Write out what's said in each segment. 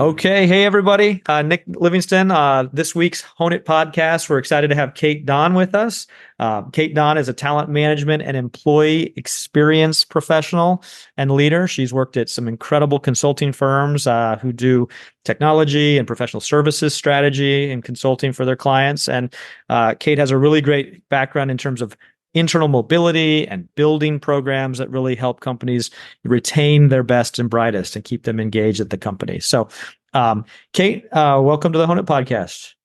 Okay. Hey, everybody. Nick Livingston, this week's Honeit podcast. We're excited to have Kate Donn with us. Kate Donn is a talent management and employee experience professional and leader. She's worked at some incredible consulting firms who do technology and professional services strategy and consulting for their clients. And Kate has a really great background in terms of internal mobility and building programs that really help companies retain their best and brightest and keep them engaged at the company. So, Kate, welcome to the Honeit podcast.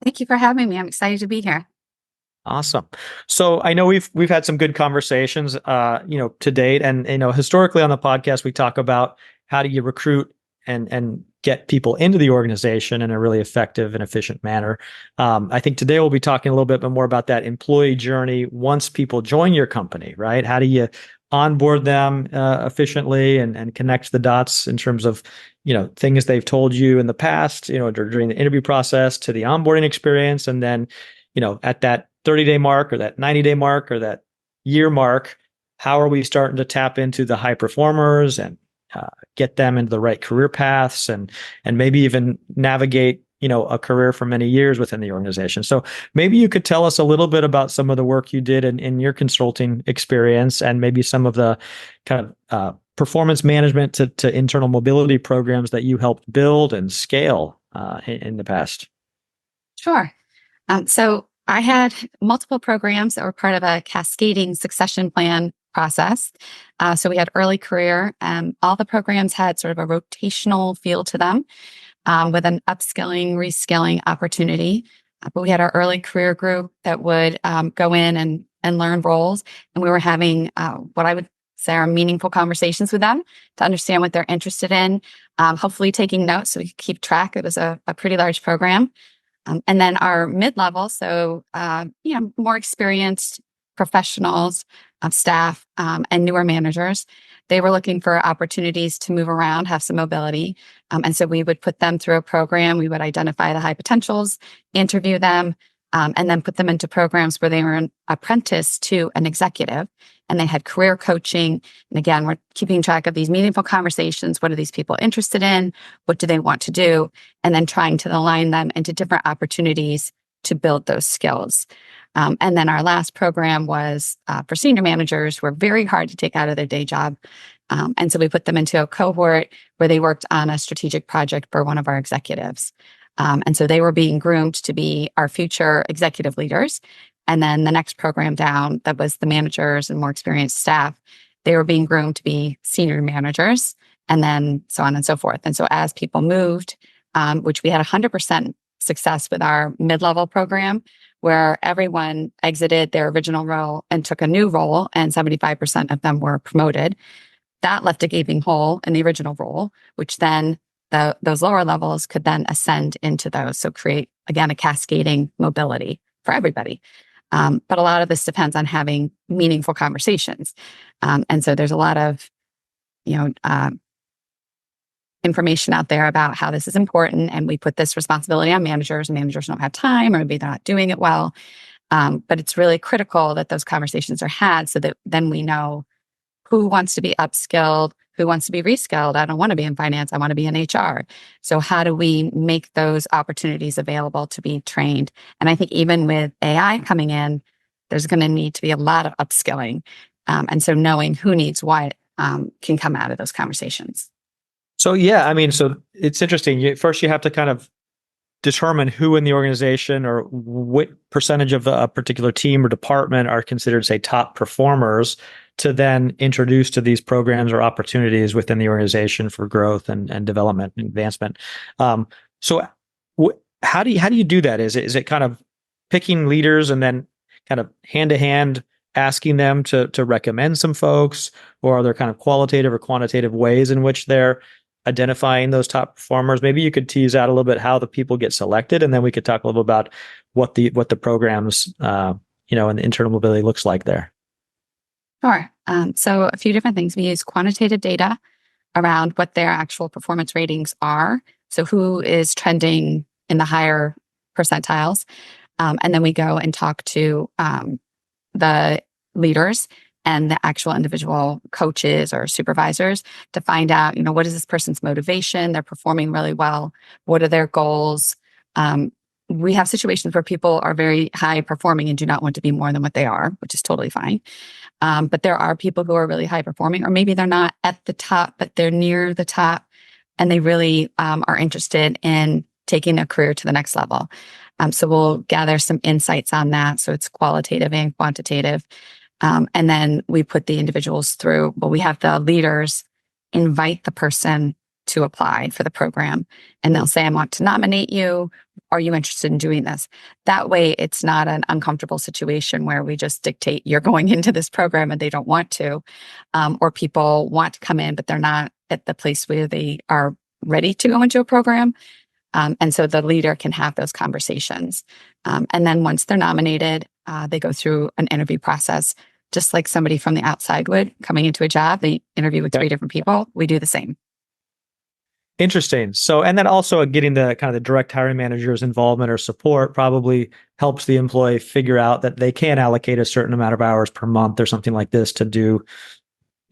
Thank you for having me. I'm excited to be here. Awesome. So I know we've had some good conversations, to date, and historically on the podcast we talk about how do you recruit and get people into the organization in a really effective and efficient manner. I think today we'll be talking a little bit more about that employee journey once people join your company, right? How do you onboard them efficiently and connect the dots in terms of things they've told you in the past, during the interview process to the onboarding experience, and then at that 30-day mark or that 90-day mark or that year mark, how are we starting to tap into the high performers and get them into the right career paths and maybe even navigate a career for many years within the organization. So maybe you could tell us a little bit about some of the work you did in your consulting experience and maybe some of the kind of performance management to internal mobility programs that you helped build and scale in the past. Sure. So I had multiple programs that were part of a cascading succession plan process. So we had early career. All the programs had sort of a rotational feel to them with an upskilling, reskilling opportunity. But we had our early career group that would go in and learn roles. And we were having what I would say are meaningful conversations with them to understand what they're interested in, hopefully taking notes so we could keep track. It was a pretty large program. And then our mid-level, so more experienced professionals, staff, and newer managers, they were looking for opportunities to move around, have some mobility. And so we would put them through a program. We would identify the high potentials, interview them, and then put them into programs where they were an apprentice to an executive. And they had career coaching. And again, we're keeping track of these meaningful conversations. What are these people interested in? What do they want to do? And then trying to align them into different opportunities to build those skills. And then our last program was for senior managers who were very hard to take out of their day job. And so we put them into a cohort where they worked on a strategic project for one of our executives. And so they were being groomed to be our future executive leaders. And then the next program down, that was the managers and more experienced staff, they were being groomed to be senior managers, and then so on and so forth. And so as people moved, which we had 100% success with our mid-level program, where everyone exited their original role and took a new role, and 75% of them were promoted. That left a gaping hole in the original role, which then those lower levels could then ascend into those. So create, again, a cascading mobility for everybody. But a lot of this depends on having meaningful conversations. And so there's a lot of, information out there about how this is important. And we put this responsibility on managers. Managers don't have time, or maybe they're not doing it well. But it's really critical that those conversations are had so that then we know who wants to be upskilled, who wants to be reskilled. I don't want to be in finance. I want to be in HR. So how do we make those opportunities available to be trained? And I think even with AI coming in, there's going to need to be a lot of upskilling. And so knowing who needs what can come out of those conversations. So so it's interesting. First, you have to kind of determine who in the organization or what percentage of a particular team or department are considered, say, top performers, to then introduce to these programs or opportunities within the organization for growth and development and advancement. So how do you do that? Is it kind of picking leaders and then kind of hand to hand asking them to recommend some folks, or are there kind of qualitative or quantitative ways in which they're identifying those top performers? Maybe you could tease out a little bit how the people get selected, and then we could talk a little bit about what the programs, and the internal mobility looks like there. Sure. So a few different things. We use quantitative data around what their actual performance ratings are. So who is trending in the higher percentiles. And then we go and talk to the leaders and the actual individual coaches or supervisors to find out, what is this person's motivation? They're performing really well. What are their goals? We have situations where people are very high performing and do not want to be more than what they are, which is totally fine. But there are people who are really high performing, or maybe they're not at the top, but they're near the top, and they really are interested in taking a career to the next level. So we'll gather some insights on that. So it's qualitative and quantitative. And then we put the individuals through, but we have the leaders invite the person to apply for the program. And they'll say, I want to nominate you. Are you interested in doing this? That way, it's not an uncomfortable situation where we just dictate you're going into this program and they don't want to, or people want to come in, but they're not at the place where they are ready to go into a program. And so the leader can have those conversations. And then once they're nominated, they go through an interview process, just like somebody from the outside would coming into a job. They interview with 3 different people. We do the same. Interesting. So, and then also getting the kind of the direct hiring manager's involvement or support probably helps the employee figure out that they can allocate a certain amount of hours per month or something like this to do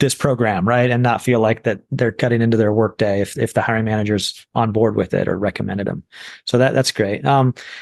this program, right? And not feel like that they're cutting into their workday if the hiring manager's on board with it or recommended them. So that's great.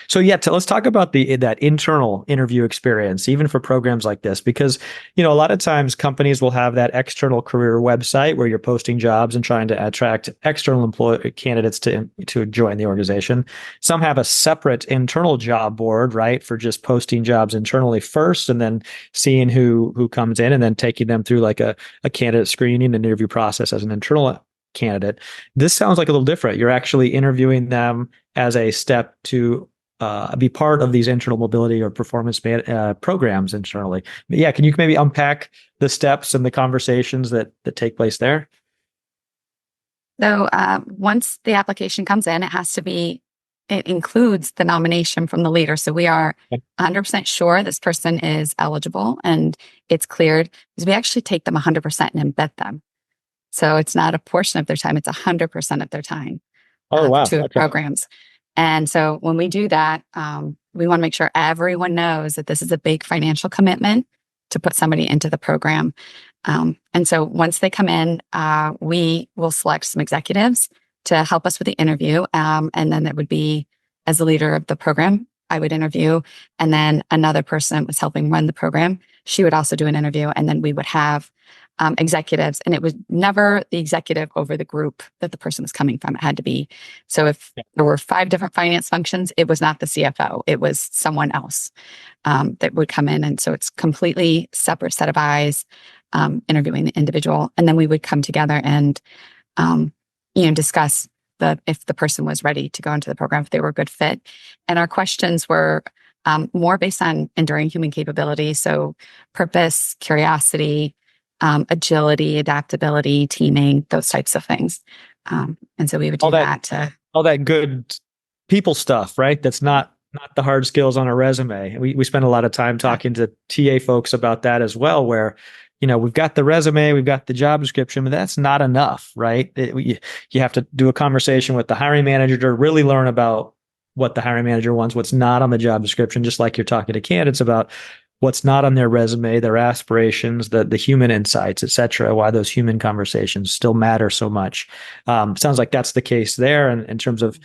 So yeah, let's talk about that internal interview experience, even for programs like this, because a lot of times companies will have that external career website where you're posting jobs and trying to attract external candidates to join the organization. Some have a separate internal job board, right, for just posting jobs internally first, and then seeing who comes in, and then taking them through like a candidate screening and interview process as an internal candidate. This sounds like a little different. You're actually interviewing them as a step to be part of these internal mobility or performance programs internally. But yeah, can you maybe unpack the steps and the conversations that take place there? So once the application comes in, it includes the nomination from the leader. So we are 100% sure this person is eligible and it's cleared, because we actually take them 100% and embed them. So it's not a portion of their time, it's 100% of their time to programs. And so when we do that, we want to make sure everyone knows that this is a big financial commitment to put somebody into the program. And so once they come in, we will select some executives to help us with the interview. And then it would be, as the leader of the program, I would interview. And then another person was helping run the program. She would also do an interview. And then we would have executives. And it was never the executive over the group that the person was coming from. It had to be. So if there were 5 different finance functions, it was not the CFO. It was someone else that would come in. And so it's completely separate set of eyes interviewing the individual. And then we would come together and discuss if the person was ready to go into the program, if they were a good fit. And our questions were more based on enduring human capability. So purpose, curiosity, agility, adaptability, teaming, those types of things. And so we would do all that good people stuff, right? That's not the hard skills on a resume. We spend a lot of time talking to TA folks about that as well, where we've got the resume, we've got the job description, but that's not enough, right? You have to do a conversation with the hiring manager to really learn about what the hiring manager wants, what's not on the job description, just like you're talking to candidates about what's not on their resume, their aspirations, the human insights, et cetera, why those human conversations still matter so much. Sounds like that's the case there in terms of,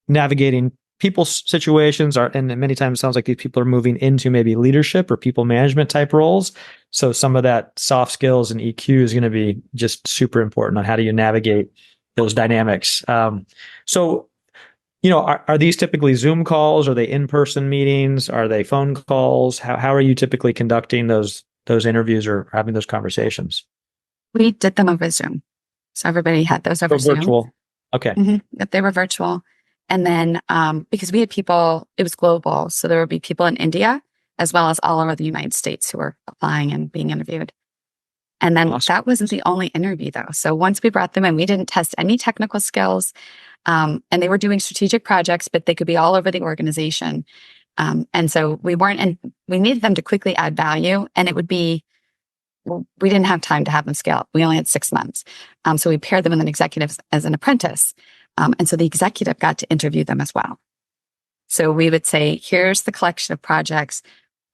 navigating people's situations and many times it sounds like these people are moving into maybe leadership or people management type roles. So some of that soft skills and EQ is going to be just super important on how do you navigate those dynamics. So, are these typically Zoom calls? Are they in-person meetings? Are they phone calls? How are you typically conducting those interviews or having those conversations? We did them over Zoom. So everybody had those over Zoom. Virtual. Okay. Mm-hmm. They were virtual. And then because we had people, it was global. So there would be people in India as well as all over the United States who were applying and being interviewed. And then That wasn't the only interview though. So once we brought them in, we didn't test any technical skills. And they were doing strategic projects, but they could be all over the organization. And so we needed them to quickly add value. And it would be, we didn't have time to have them scale up. We only had 6 months. So we paired them with an executive as an apprentice. And so the executive got to interview them as well. So we would say, here's the collection of projects.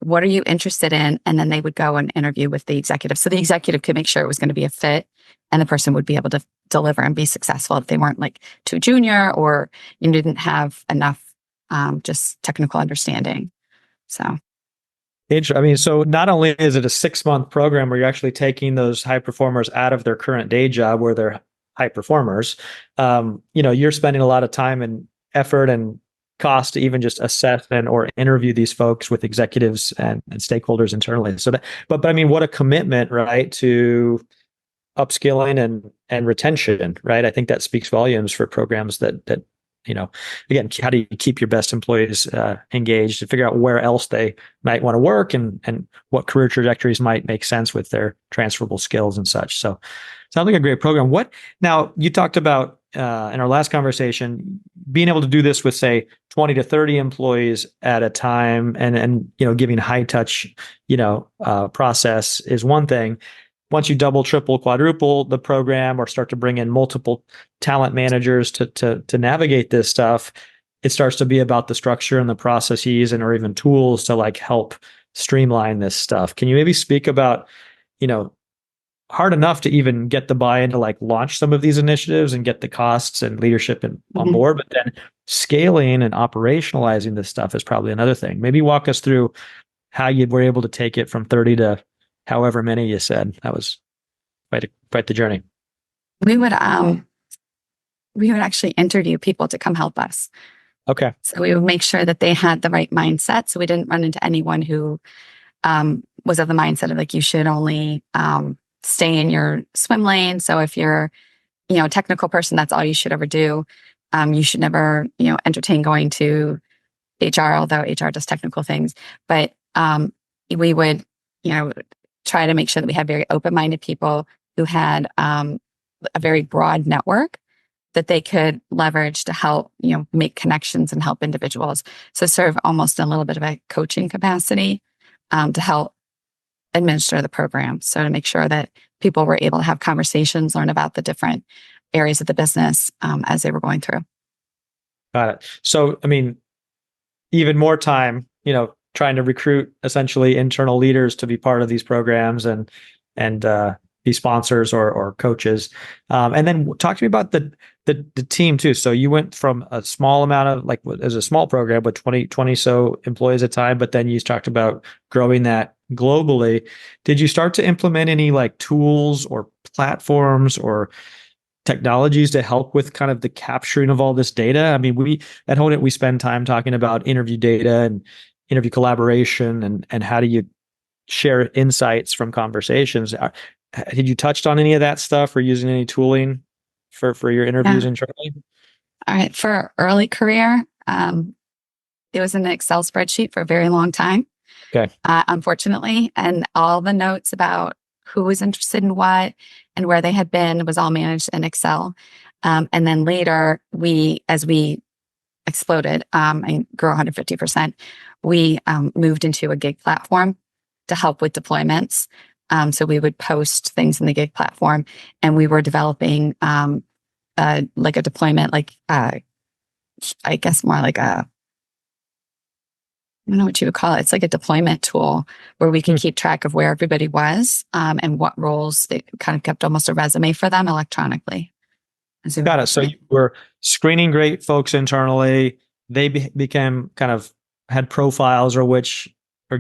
what are you interested in? And then they would go and interview with the executive. So the executive could make sure it was going to be a fit and the person would be able to deliver and be successful if they weren't like too junior or you didn't have enough just technical understanding. So. I mean, so not only is it a 6-month program where you're actually taking those high performers out of their current day job where they're high performers, you're spending a lot of time and effort and cost to even just assess and or interview these folks with executives and stakeholders internally. So but I mean, what a commitment, right, to upskilling and retention, right? I think that speaks volumes for programs that again, how do you keep your best employees engaged and figure out where else they might want to work and what career trajectories might make sense with their transferable skills and such. So sounds like a great program. Now you talked about in our last conversation, being able to do this with say 20 to 30 employees at a time and giving high touch, process is one thing. Once you double, triple, quadruple the program or start to bring in multiple talent managers to navigate this stuff, it starts to be about the structure and the processes and or even tools to like help streamline this stuff. Can you maybe speak about, hard enough to even get the buy-in to like launch some of these initiatives and get the costs and leadership on board, but then scaling and operationalizing this stuff is probably another thing. Maybe walk us through how you were able to take it from 30 to however many you said. That was quite the journey. We would actually interview people to come help us. Okay. So we would make sure that they had the right mindset. So we didn't run into anyone who was of the mindset of like, you should only stay in your swim lane. So if you're, a technical person, that's all you should ever do. You should never, entertain going to HR, although HR does technical things. But we would, try to make sure that we had very open-minded people who had a very broad network that they could leverage to help, make connections and help individuals. So serve almost a little bit of a coaching capacity to help administer the program. So to make sure that people were able to have conversations, learn about the different areas of the business as they were going through. Got it. So, I mean, even more time, trying to recruit essentially internal leaders to be part of these programs and be sponsors or coaches. And then talk to me about the team too. So you went from a small amount of like as a small program with 20 so employees at a time, but then you talked about growing that globally. Did you start to implement any like tools or platforms or technologies to help with kind of the capturing of all this data? I mean, we at Honeit, we spend time talking about interview data and interview collaboration and how do you share insights from conversations. Did you touched on any of that stuff or using any tooling for your interviews internally? All right. For early career, it was in an Excel spreadsheet for a very long time. Okay. Unfortunately, and all the notes about who was interested in what and where they had been was all managed in Excel. And then later, as we exploded and grew 150%, we moved into a gig platform to help with deployments. So we would post things in the gig platform, and we were developing like a deployment, like I guess more like I don't know what you would call it. It's like a deployment tool where we can keep track of where everybody was and what roles. It kind of kept almost a resume for them electronically. Got it. So you were screening great folks internally. They became kind of had profiles or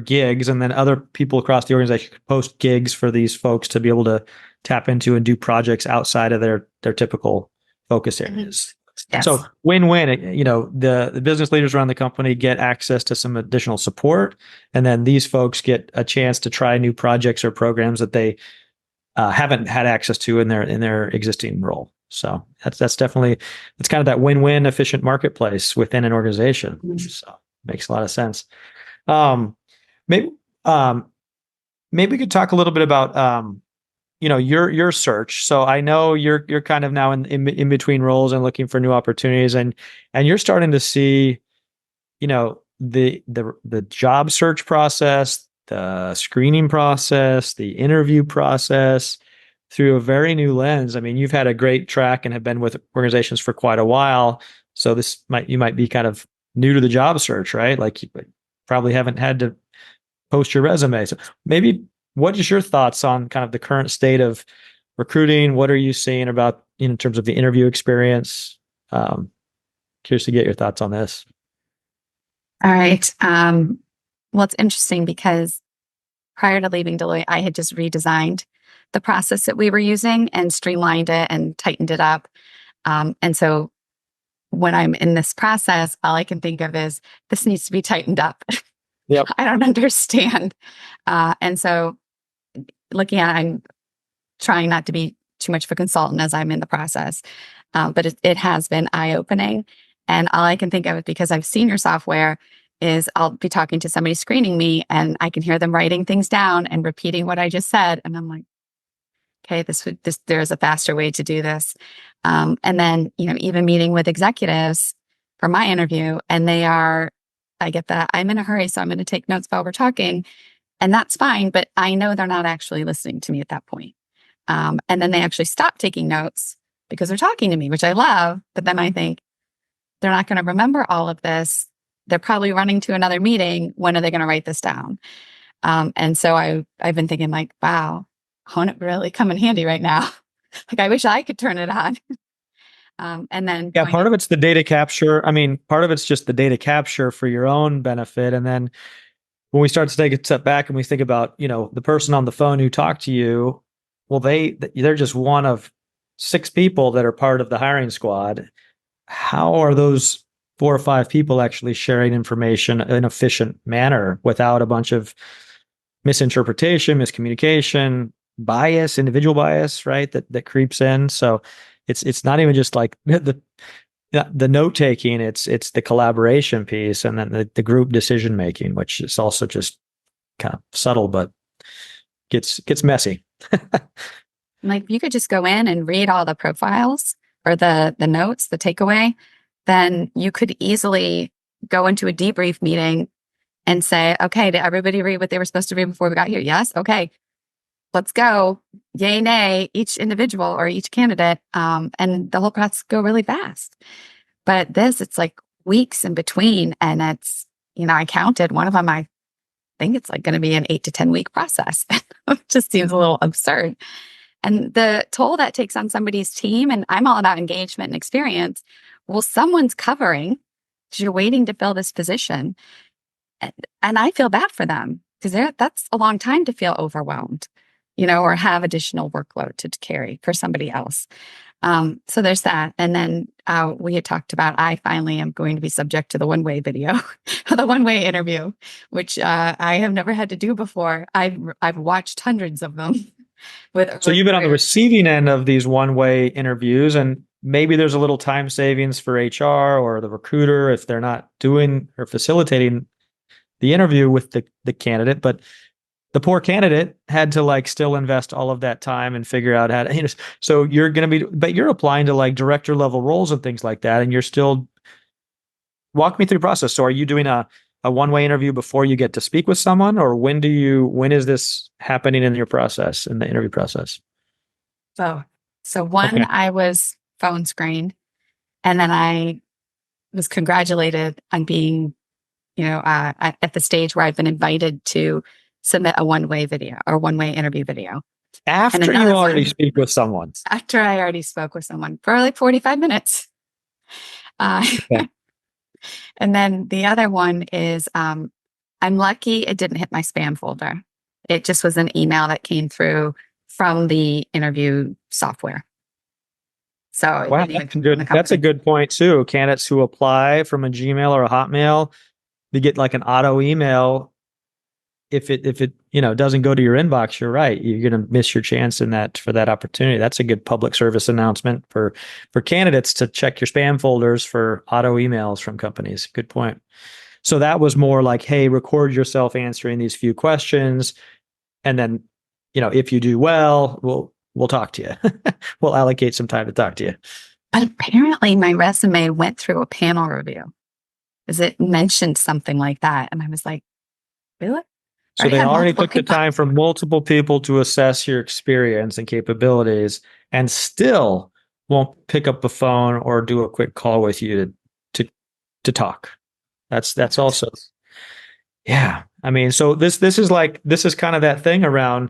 gigs, and then other people across the organization could post gigs for these folks to be able to tap into and do projects outside of their typical focus areas. Yes. So win-win. The business leaders around the company get access to some additional support, and then these folks get a chance to try new projects or programs that they haven't had access to in their existing role. So that's definitely kind of that win-win efficient marketplace within an organization. So makes a lot of sense. Maybe we could talk a little bit about your search. So I know you're kind of now in between roles and looking for new opportunities, and you're starting to see the job search process, the screening process, the interview process through a very new lens. I mean, you've had a great track and have been with organizations for quite a while. So you might be kind of new to the job search, right? Like you probably haven't had to post your resume. So maybe what is your thoughts on kind of the current state of recruiting? What are you seeing about in terms of the interview experience? Curious to get your thoughts on this. All right. Well, it's interesting because prior to leaving Deloitte, I had just redesigned the process that we were using and streamlined it and tightened it up. And so when I'm in this process, all I can think of is this needs to be tightened up. Yep. I don't understand. And so looking at, I'm trying not to be too much of a consultant as I'm in the process. But it has been eye-opening. And all I can think of, because I've seen your software, is I'll be talking to somebody screening me and I can hear them writing things down and repeating what I just said. And I'm like, okay, there's a faster way to do this. And then, even meeting with executives for my interview, and I get that I'm in a hurry, so I'm going to take notes while we're talking. And that's fine, but I know they're not actually listening to me at that point. And then they actually stop taking notes because they're talking to me, which I love. But then I think they're not going to remember all of this. They're probably running to another meeting. When are they going to write this down? And so I've been thinking like, wow, Honeit really come in handy right now. Like I wish I could turn it on. And then Yeah, part of it's the data capture. I mean, part of it's just the data capture for your own benefit. And then when we start to take a step back and we think about, the person on the phone who talked to you, well, they're just one of 6 people that are part of the hiring squad. How are those 4 or 5 people actually sharing information in an efficient manner without a bunch of misinterpretation, miscommunication, bias, individual bias, right? That creeps in. So it's not even just like the note taking, it's the collaboration piece, and then the group decision making, which is also just kind of subtle, but gets messy. like you could just go in and read all the profiles or the notes, the takeaway, then you could easily go into a debrief meeting and say, okay, did everybody read what they were supposed to read before we got here? Yes. Okay, let's go. Yay, nay, each individual or each candidate. And the whole process go really fast. But it's like weeks in between. And it's, I counted one of them. I think it's like going to be an 8 to 10 week process. It just seems a little absurd. And the toll that takes on somebody's team, and I'm all about engagement and experience. Well, someone's covering because you're waiting to fill this position. And I feel bad for them because that's a long time to feel overwhelmed, or have additional workload to carry for somebody else. So there's that. And then we had talked about, I finally am going to be subject to the one-way video, the one-way interview, which I have never had to do before. I've watched hundreds of them. So you've been on the receiving end of these one-way interviews, and maybe there's a little time savings for HR or the recruiter if they're not doing or facilitating the interview with the candidate, but the poor candidate had to still invest all of that time and figure out how to, so you're going to be, but you're applying to director level roles and things like that. And you're still, walk me through the process. So are you doing a one-way interview before you get to speak with someone, or when is this happening in your process, in the interview process? So one, okay. I was phone screened, and then I was congratulated on being, at the stage where I've been invited to submit a one-way video or one-way interview video. After you already speak with someone. After I already spoke with someone for like 45 minutes. Okay. And then the other one is, I'm lucky it didn't hit my spam folder. It just was an email that came through from the interview software. So wow, that's a good point too. Candidates who apply from a Gmail or a Hotmail, they get like an auto email. If it doesn't go to your inbox, you're right. You're going to miss your chance for that opportunity. That's a good public service announcement for candidates to check your spam folders for auto emails from companies. Good point. So that was more like, hey, record yourself answering these few questions, and then, if you do well, we'll talk to you. We'll allocate some time to talk to you. But apparently my resume went through a panel review, because it mentioned something like that. And I was like, really? So they already took the time for multiple people to assess your experience and capabilities, and still won't pick up the phone or do a quick call with you to talk. That's also, yeah. I mean, so this is kind of that thing around,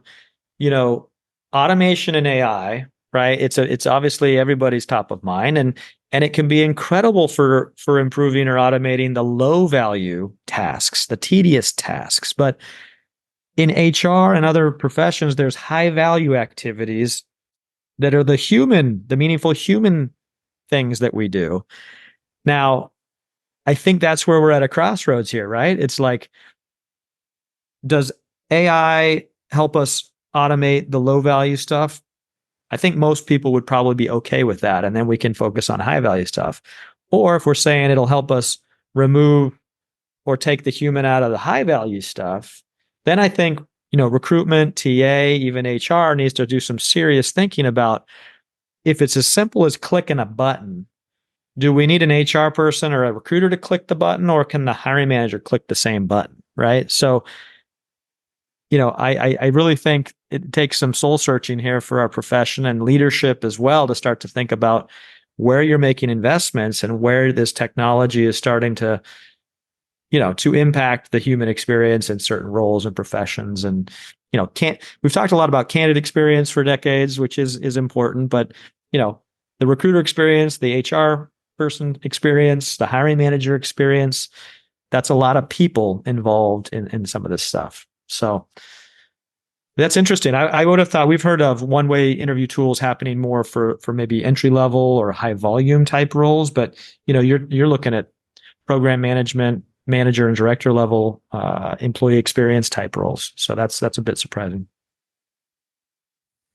you know, automation and AI, right? It's obviously everybody's top of mind, and it can be incredible for improving or automating the low value tasks, the tedious tasks. But in HR and other professions, there's high value activities that are the meaningful human things that we do. Now, I think that's where we're at a crossroads here, right? It's like, does AI help us automate the low value stuff? I think most people would probably be okay with that. And then we can focus on high value stuff. Or if we're saying it'll help us remove or take the human out of the high value stuff, then I think, recruitment, TA, even HR needs to do some serious thinking about if it's as simple as clicking a button. Do we need an HR person or a recruiter to click the button, or can the hiring manager click the same button? Right. So, I really think it takes some soul searching here for our profession and leadership as well to start to think about where you're making investments and where this technology is starting to impact the human experience in certain roles and professions. And, we've talked a lot about candidate experience for decades, which is important, but, the recruiter experience, the HR person experience, the hiring manager experience, that's a lot of people involved in some of this stuff. So that's interesting. I would have thought we've heard of one-way interview tools happening more for maybe entry level or high volume type roles, but you're looking at program management, manager and director level, employee experience type roles. So that's a bit surprising.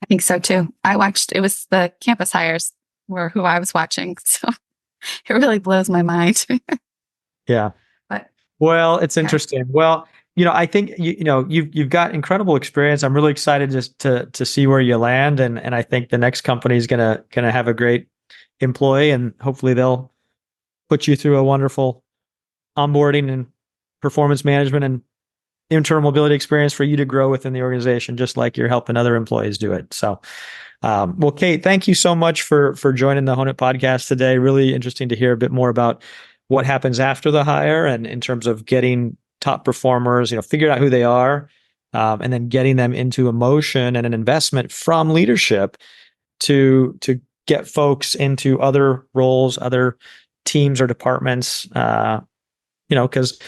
I think so too. It was the campus hires were who I was watching. So it really blows my mind. Yeah. But Well, it's okay. interesting. Well, I think you've got incredible experience. I'm really excited just to see where you land, and I think the next company is gonna have a great employee, and hopefully they'll put you through a wonderful onboarding and performance management and internal mobility experience for you to grow within the organization, just like you're helping other employees do it. So, well, Kate, thank you so much for joining the Honeit podcast today. Really interesting to hear a bit more about what happens after the hire and in terms of getting top performers, figure out who they are, and then getting them into a motion and an investment from leadership to get folks into other roles, other teams or departments. Because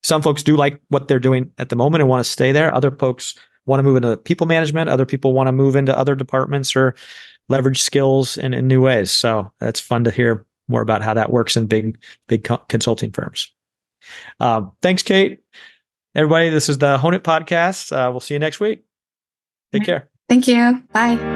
some folks do like what they're doing at the moment and want to stay there. Other folks want to move into people management. Other people want to move into other departments or leverage skills in new ways. So that's fun to hear more about how that works in big consulting firms. Thanks, Kate. Everybody, this is the Honeit podcast. We'll see you next week. Take care. Thank you. Bye.